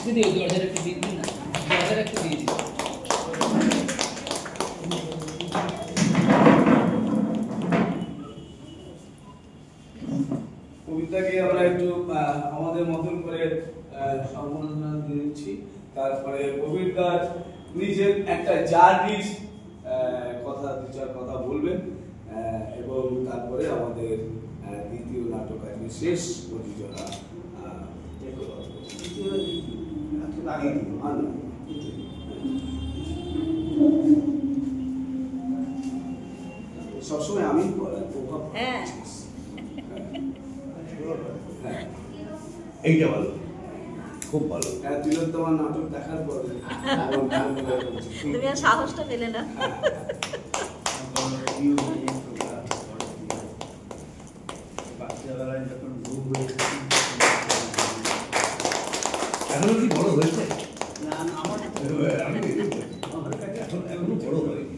দিদি দরজার একটু দিয়ে দিন না, দরজার একটু দিয়ে দিন। কবিতাকে আমরা একটু আমাদের মতন করে সম্বোধনা দিচ্ছি। তারপরে কবিতার নিজের একটা জার্নির কথা, দু চার কথা বলবেন, এবং তারপরে আমাদের দ্বিতীয় নাটক আজকে শেষ প্রযোজনা সবসময় আমি প্রভাব এইটা ভালো, খুব ভালো। তিলোত্তমার নাটক দেখার পরে তুমি আর সাহসটা পেলে না। বাচ্চাবেলায় যখন এখনো কি বড় হয়েছে? আমার কাছে এখনো বড় হয়নি।